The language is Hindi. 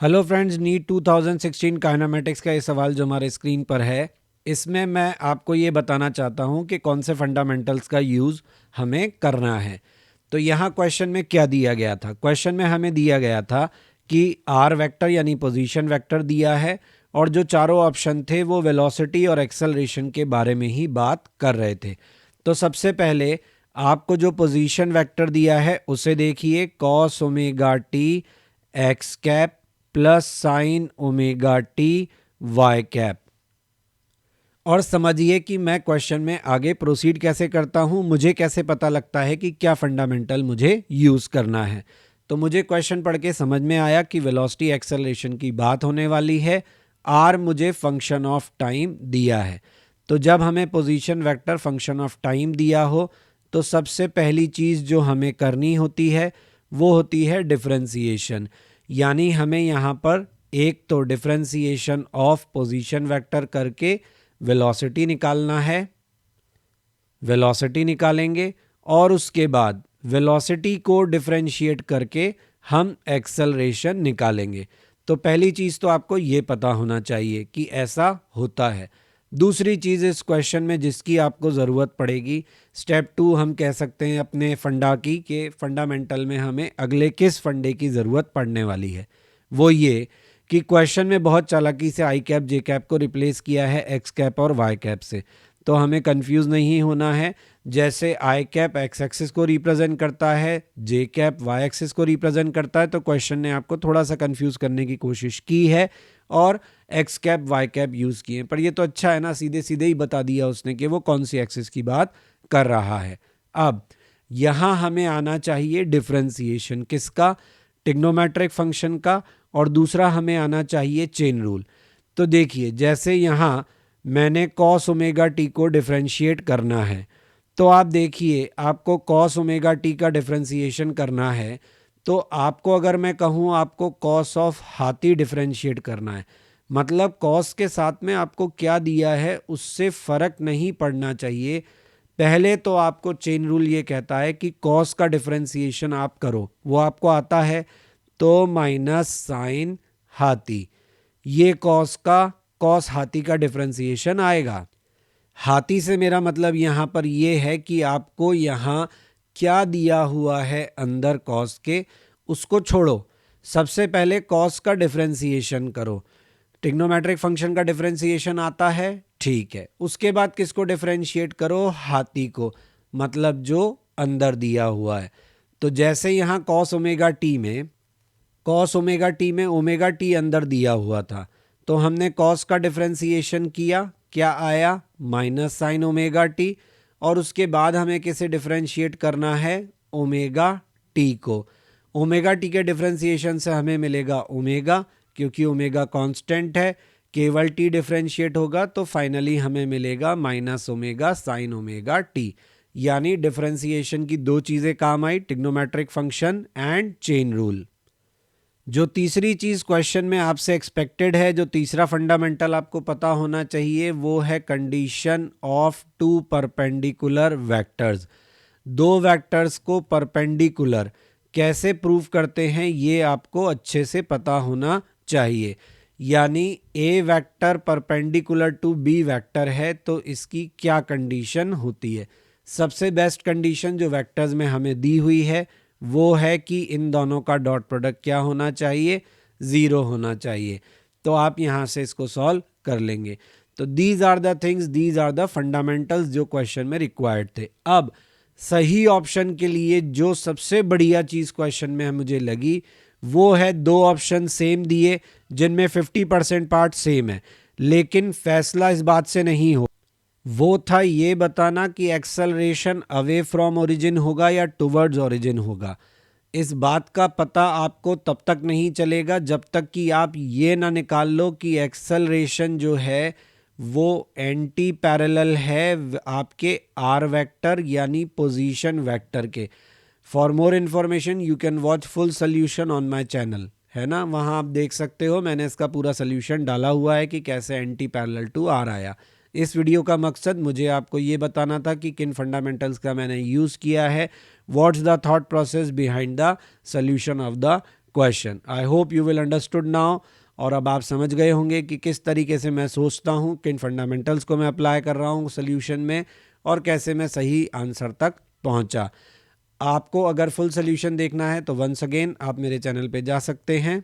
हेलो फ्रेंड्स, नीट 2016 काइनेमेटिक्स का ये सवाल जो हमारे स्क्रीन पर है, इसमें मैं आपको ये बताना चाहता हूँ कि कौन से फंडामेंटल्स का यूज़ हमें करना है। तो यहाँ क्वेश्चन में क्या दिया गया था? क्वेश्चन में हमें दिया गया था कि आर वेक्टर यानी पोजीशन वेक्टर दिया है और जो चारों ऑप्शन थे वो वेलोसिटी और एक्सेलरेशन के बारे में ही बात कर रहे थे। तो सबसे पहले आपको जो पोजीशन वेक्टर दिया है उसे देखिए, cos omega t x cap plus sine omega t y cap. और समझिए कि मैं क्वेश्चन में आगे प्रोसीड कैसे करता हूं, मुझे कैसे पता लगता है कि क्या फंडामेंटल मुझे यूज़ करना है। तो मुझे क्वेश्चन पढ़ के समझ में आया कि वेलोसिटी एक्सेलरेशन की बात होने वाली है। आर मुझे फंक्शन ऑफ टाइम दिया है। तो जब हमें position vector function of time दिया हो तो सबसे पहली चीज़ जो हमें करनी होती है वो होती है डिफरेंशिएशन। यानी हमें यहाँ पर एक तो डिफरेंशिएशन ऑफ पोजीशन वेक्टर करके वेलोसिटी निकालना है, वेलोसिटी निकालेंगे और उसके बाद वेलोसिटी को डिफरेंशिएट करके हम एक्सेलरेशन निकालेंगे। तो पहली चीज़ तो आपको ये पता होना चाहिए कि ऐसा होता है। दूसरी चीज़ इस क्वेश्चन में जिसकी आपको ज़रूरत पड़ेगी, स्टेप 2 हम कह सकते हैं अपने फंडा की, कि फंडामेंटल में हमें अगले किस फंडे की ज़रूरत पड़ने वाली है। वो ये कि क्वेश्चन में बहुत चालाकी से आई कैप जे कैप को रिप्लेस किया है एक्स कैप और वाई कैप से। तो हमें कंफ्यूज नहीं होना है। जैसे आई कैप एक्स एक्सिस को रिप्रेजेंट करता है, जे कैप वाई एक्सिस को रिप्रेजेंट करता है, तो क्वेश्चन ने आपको थोड़ा सा कंफ्यूज करने की कोशिश की है और x cap y cap use किए। पर ये तो अच्छा है ना, सीधे सीधे ही बता दिया उसने कि वो कौन सी एक्सिस की बात कर रहा है। अब यहाँ हमें आना चाहिए डिफरेंशिएशन किसका? ट्रिग्नोमेट्रिक फंक्शन का। और दूसरा हमें आना चाहिए चेन रूल। तो देखिए, जैसे यहाँ मैंने कॉस ओमेगा टी को डिफरेंशिएट करना है, तो आप देखिए आपको कॉस ओमेगा टी का डिफरेंशिएशन करना है, तो आपको अगर मैं कहूँ आपको कॉस ऑफ हाथी डिफरेंशिएट करना है, मतलब कॉस के साथ में आपको क्या दिया है उससे फ़र्क नहीं पड़ना चाहिए। पहले तो आपको चेन रूल ये कहता है कि कॉस का डिफरेंशिएशन आप करो, वो आपको आता है, तो माइनस साइन हाथी, ये कॉस हाथी का डिफरेंशिएशन आएगा। हाथी से मेरा मतलब यहाँ पर ये है कि आपको यहाँ क्या दिया हुआ है अंदर कॉस के, उसको छोड़ो, सबसे पहले कॉस का डिफरेंशिएशन करो। ट्रिग्नोमेट्रिक फंक्शन का डिफरेंशिएशन आता है, ठीक है। उसके बाद किसको डिफरेंशिएट करो? हाथी को, मतलब जो अंदर दिया हुआ है। तो जैसे यहाँ कॉस ओमेगा टी में ओमेगा टी अंदर दिया हुआ था, तो हमने कॉस का डिफरेंशिएशन किया, क्या आया? Minus sign omega T. और उसके बाद हमें किसे डिफरेंशिएट करना है? ओमेगा टी को। ओमेगा टी के डिफरेंशिएशन से हमें मिलेगा ओमेगा, क्योंकि ओमेगा कांस्टेंट है, केवल टी डिफरेंशिएट होगा तो फाइनली हमें मिलेगा minus omega sine omega t. यानी डिफरेंशिएशन की दो चीज़ें काम आई, trigonometric function and chain rule. जो तीसरी चीज़ क्वेश्चन में आपसे एक्सपेक्टेड है, जो तीसरा फंडामेंटल आपको पता होना चाहिए, वो है condition of two perpendicular vectors. दो वेक्टर्स को परपेंडिकुलर कैसे प्रूव करते हैं ये आपको अच्छे से पता होना चाहिए। यानी A vector perpendicular to B vector है तो इसकी क्या कंडीशन होती है? सबसे बेस्ट कंडीशन जो वेक्टर्स में हमें दी हुई है वो है कि इन दोनों का डॉट प्रोडक्ट क्या होना चाहिए? ज़ीरो होना चाहिए। तो आप यहाँ से इसको सॉल्व कर लेंगे। तो these are the things, these are the fundamentals जो क्वेश्चन में रिक्वायर्ड थे। अब सही ऑप्शन के लिए जो सबसे बढ़िया चीज़ क्वेश्चन में मुझे लगी वो है दो ऑप्शन सेम दिए जिनमें 50% पार्ट सेम है, लेकिन फैसला इस बात से नहीं हो, वो था ये बताना कि एक्सेलरेशन अवे फ्रॉम ओरिजिन होगा या टुवर्ड्स ओरिजिन होगा। इस बात का पता आपको तब तक नहीं चलेगा जब तक कि आप ये ना निकाल लो कि एक्सेलरेशन जो है वो एंटी पैरेलल है आपके आर वेक्टर यानी पोजीशन वेक्टर के। For more information you can watch full solution on my channel, है ना, वहाँ आप देख सकते हो, मैंने इसका पूरा सोल्यूशन डाला हुआ है कि कैसे एंटी पैरेलल टू आर आया। इस वीडियो का मकसद मुझे आपको ये बताना था कि किन फंडामेंटल्स का मैंने यूज़ किया है, what's the thought process behind the solution of the question. I hope you will understood now. और अब आप समझ गए होंगे कि किस तरीके से मैं सोचता हूँ, किन फंडामेंटल्स को मैं अप्लाई कर रहा हूँ सोल्यूशन में और कैसे मैं सही आंसर तक पहुँचा। आपको अगर फुल सोल्यूशन देखना है तो वंस अगेन आप मेरे चैनल पे जा सकते हैं